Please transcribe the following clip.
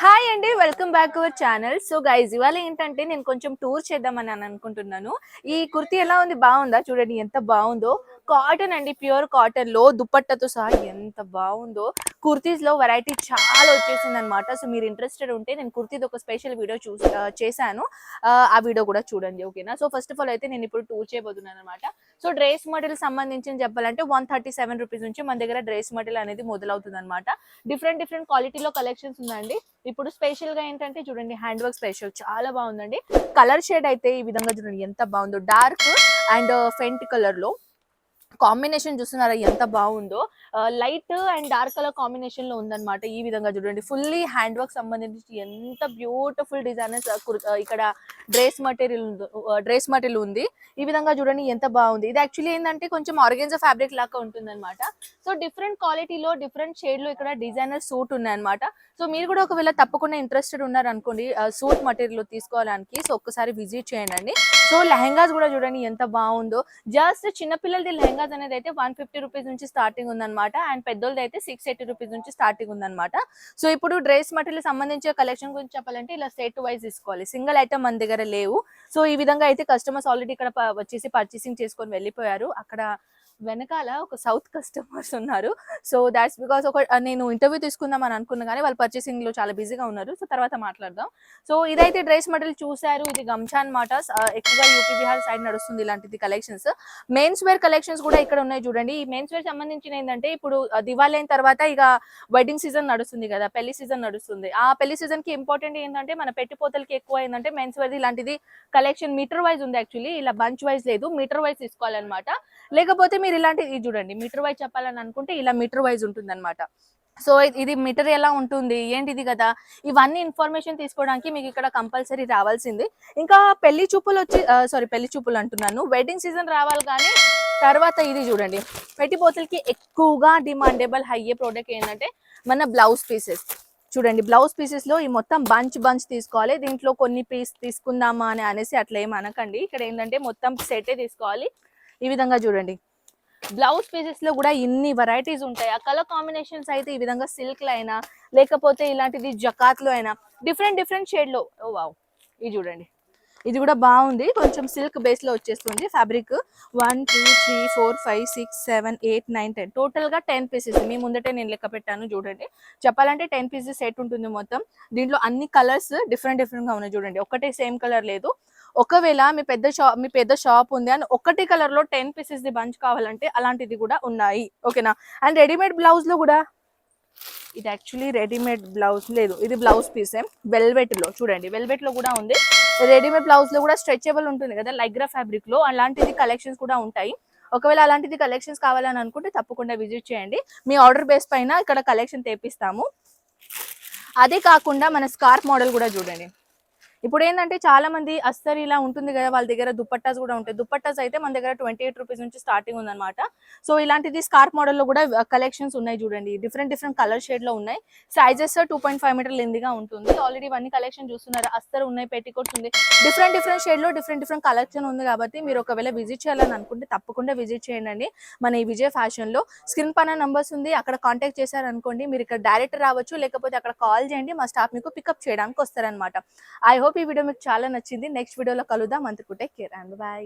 Hi అండి, welcome back our channel. So guys, ఇవాళ ఏంటంటే నేను కొంచెం టూర్ చేద్దామని అనుకుంటున్నాను. ఈ కుర్తీ ఎలా ఉంది, బాగుందా? చూడండి ఎంత బాగుందో. కాటన్ అండి, ప్యూర్ కాటన్ లో దుపట్టాతో సహా ఎంత బాగుందో. కుర్తీస్ లో వెరైటీ చాలా వచ్చేసింది అనమాట. సో మీరు ఇంట్రెస్టెడ్ ఉంటే నేను కుర్తీది ఒక స్పెషల్ వీడియో చేశాను. ఆ వీడియో కూడా చూడండి, ఓకేనా? సో ఫస్ట్ ఆఫ్ ఆల్ అయితే నేను ఇప్పుడు టూర్ చేయబోతున్నాను అనమాట. సో డ్రెస్ మెటీరియల్ సంబంధించి చెప్పాలంటే 137 రూపీస్ నుంచి మన దగ్గర డ్రెస్ మెటీరియల్ అనేది మొదలవుతుంది అనమాట. డిఫరెంట్ క్వాలిటీలో కలెక్షన్స్ ఉందండి. ఇప్పుడు స్పెషల్ గా ఏంటంటే చూడండి, హ్యాండ్ వర్క్ స్పెషల్ చాలా బాగుందండి. కలర్ షేడ్ అయితే ఈ విధంగా చూడండి ఎంత బాగుందో. డార్క్ అండ్ ఫెంట్ కలర్ లో కాంబినేషన్ చూస్తున్నారా ఎంత బాగుందో. Light and dark colour combination లో ఉందన్నమాట. ఈ విధంగా చూడండి, ఫుల్లీ హ్యాండ్ వర్క్ సంబంధించి ఎంత బ్యూటిఫుల్ డిజైనర్స్ ఇక్కడ డ్రెస్ మెటీరియల్ ఉంది. ఈ విధంగా చూడండి ఎంత బాగుంది. ఇది యాక్చువల్లీ ఏంటంటే కొంచెం ఆర్గెన్జా ఫ్యాబ్రిక్ లాగా ఉంటుంది అనమాట. సో డిఫరెంట్ క్వాలిటీలో డిఫరెంట్ షేడ్ లో ఇక్కడ డిజైనర్ సూట్ ఉన్నాయి అనమాట. సో మీరు కూడా ఒకవేళ తప్పకుండా ఇంట్రెస్టెడ్ ఉన్నారు అనుకోండి సూట్ మెటీరియల్ తీసుకోవడానికి, సో ఒక్కసారి విజిట్ చేయండి. సో లెహంగాస్ కూడా చూడండి ఎంత బాగుందో. జస్ట్ చిన్నపిల్లలది లెహంగాస్ అనేది అయితే 150 రూపీస్ నుంచి స్టార్టింగ్ ఉందన్నమాట. అండ్ పెద్దోళ్ళది అయితే 680 రూపీస్ నుంచి స్టార్టింగ్ ఉందన్నమాట. సో ఇప్పుడు డ్రెస్ మెటీరియల్ సంబంధించిన కలెక్షన్ గురించి చెప్పాలంటే ఇలా సెట్ వైజ్ తీసుకోవాలి, సింగిల్ ఐటమ్ మన దగ్గర లేవు. సో ఈ విధంగా అయితే కస్టమర్స్ ఆల్రెడీ ఇక్కడ వచ్చేసి పర్చేసింగ్ చేసుకొని వెళ్ళిపోయారు. అక్కడ వెనకాల ఒక సౌత్ కస్టమర్స్ ఉన్నారు. సో దాట్స్ బికాస్ నేను ఇంటర్వ్యూ తీసుకుందాం అని అనుకున్నా కానీ వాళ్ళు పర్చేసింగ్ లో చాలా బిజీగా ఉన్నారు. సో తర్వాత మాట్లాడదాం. సో ఇదైతే డ్రెస్ మెటీరియల్ చూసారు, ఇది గమ్షా అనమాట. ఎక్కువగా యూపీ బిహార్ సైడ్ నడుస్తుంది ఇలాంటిది కలెక్షన్స్. మెయిన్స్ వేర్ కలెక్షన్స్ కూడా ఇక్కడ ఉన్నాయి చూడండి. ఈ మెయిన్స్ వేర్ సంబంధించిన ఏంటంటే ఇప్పుడు దివాళీ అయిన తర్వాత ఇక వెడ్డింగ్ సీజన్ నడుస్తుంది కదా, పెళ్లి సీజన్ నడుస్తుంది. ఆ పెళ్లి సీజన్ కి ఇంపార్టెంట్ ఏంటంటే మన పెట్టుపోతలకి ఎక్కువ ఏంటంటే మెయిన్స్ వేర్ ఇలాంటిది కలెక్షన్ మీటర్ వైజ్ ఉంది. యాక్చువల్లీ ఇలా బంచ్ వైజ్ లేదు, మీటర్ వైజ్ తీసుకోవాలన్నమాట. లేకపోతే మీరు ఇలాంటిది చూడండి, మీటర్ వైజ్ చెప్పాలని అనుకుంటే ఇలా మీటర్ వైజ్ ఉంటుంది అనమాట. సో ఇది మీటర్ ఎలా ఉంటుంది ఏంటిది కదా, ఇవన్నీ ఇన్ఫర్మేషన్ తీసుకోవడానికి మీకు ఇక్కడ కంపల్సరీ రావాల్సింది. ఇంకా పెళ్లి చూపులు అంటున్నాను, వెడ్డింగ్ సీజన్ రావాలి. కానీ తర్వాత ఇది చూడండి, పెట్టిపోతలకి ఎక్కువగా డిమాండబుల్ హై ప్రోడక్ట్ ఏంటంటే మన బ్లౌజ్ పీసెస్. చూడండి, బ్లౌజ్ పీసెస్ లో ఈ మొత్తం బంచ్ తీసుకోవాలి. దీంట్లో కొన్ని పీస్ తీసుకుందామా అనేసి అట్లా ఏం అనకండి. ఇక్కడ ఏంటంటే మొత్తం సెటే తీసుకోవాలి. ఈ విధంగా చూడండి, బ్లౌజ్ పీసెస్ లో కూడా ఇన్ని వెరైటీస్ ఉంటాయి. ఆ కలర్ కాంబినేషన్స్ అయితే ఈ విధంగా సిల్క్ లో అయినా లేకపోతే ఇలాంటిది జకాత్ లో అయినా డిఫరెంట్ షేడ్ లో. ఓ వావ్, ఇది చూడండి, ఇది కూడా బాగుంది. కొంచెం సిల్క్ బేస్ లో వచ్చేస్తుంది ఫ్యాబ్రిక్. 1 2 3 4 5 6 7 8 9 10 టోటల్ గా 10 పీసెస్. మీ ముందటే నేను లెక్క పెట్టాను చూడండి. చెప్పాలంటే 10 పీసెస్ సెట్ ఉంటుంది మొత్తం. దీంట్లో అన్ని కలర్స్ డిఫరెంట్ గా ఉన్నాయి చూడండి, ఒకటే సేమ్ కలర్ లేదు. ఒకవేళ మీ పెద్ద షాప్ ఉంది అని ఒకటి కలర్ లో 10 పీసెస్ ది బంచ్ కావాలంటే అలాంటిది కూడా ఉన్నాయి, ఓకేనా? అండ్ రెడీమేడ్ బ్లౌజ్ లో కూడా, ఇది యాక్చువల్లీ రెడీమేడ్ బ్లౌజ్ లేదు, ఇది బ్లౌజ్ పీస్ వెల్వెట్ లో చూడండి, వెల్వెట్ లో కూడా ఉంది. రెడీమేడ్ బ్లౌజ్ లో కూడా స్ట్రెచబుల్ ఉంటుంది కదా లైగ్రా ఫ్యాబ్రిక్ లో, అలాంటిది కలెక్షన్స్ కూడా ఉంటాయి. ఒకవేళ అలాంటిది కలెక్షన్స్ కావాలని అనుకుంటే తప్పకుండా విజిట్ చేయండి. మీ ఆర్డర్ బేస్ పైన ఇక్కడ కలెక్షన్ తెప్పిస్తాము. అదే కాకుండా మన స్కార్ఫ్ మోడల్ కూడా చూడండి. ఇప్పుడు ఏంటంటే చాలా మంది అస్తర్ ఇలా ఉంటుంది కదా, వాళ్ళ దగ్గర దుపట్టాస్ కూడా ఉంటాయి. దుపట్టాస్ అయితే మన దగ్గర 28 రూపీస్ నుంచి స్టార్టింగ్ ఉందన్నమాట. సో ఇలాంటిది స్కార్ఫ్ మోడల్ లో కూడా కలెక్షన్స్ ఉన్నాయి చూడండి. డిఫరెంట్ కలర్ షేడ్ లో ఉన్నాయి. సైజెస్ 2.5 మీటర్ లెందిగా ఉంటుంది. ఆల్రెడీ ఇవన్నీ కలెక్షన్ చూస్తున్నారు. అస్తర్ ఉన్నాయి, పెట్టికోట్స్ ఉంది, డిఫరెంట్ షేడ్ లో డిఫరెంట్ కలెక్షన్ ఉంది. కాబట్టి మీరు ఒకవేళ విజిట్ చేయాలని అనుకుంటే తప్పకుండా విజిట్ చేయండి మన ఈ విజయ్ ఫ్యాషన్ లో. స్క్రీన్ పైన నంబర్స్ ఉంది, అక్కడ కాంటాక్ట్ చేశారనుకోండి, మీరు ఇక్కడ డైరెక్ట్ రావచ్చు, లేకపోతే అక్కడ కాల్ చేయండి, మా స్టాఫ్ మీకు పికప్ చేయడానికి వస్తారనమాట. ఐ హోప్ ఈ వీడియో మీకు చాలా నచ్చింది. నెక్స్ట్ వీడియోలో కలుద్దాం. అంతకు టేక్ కేర్ అండ్ బై.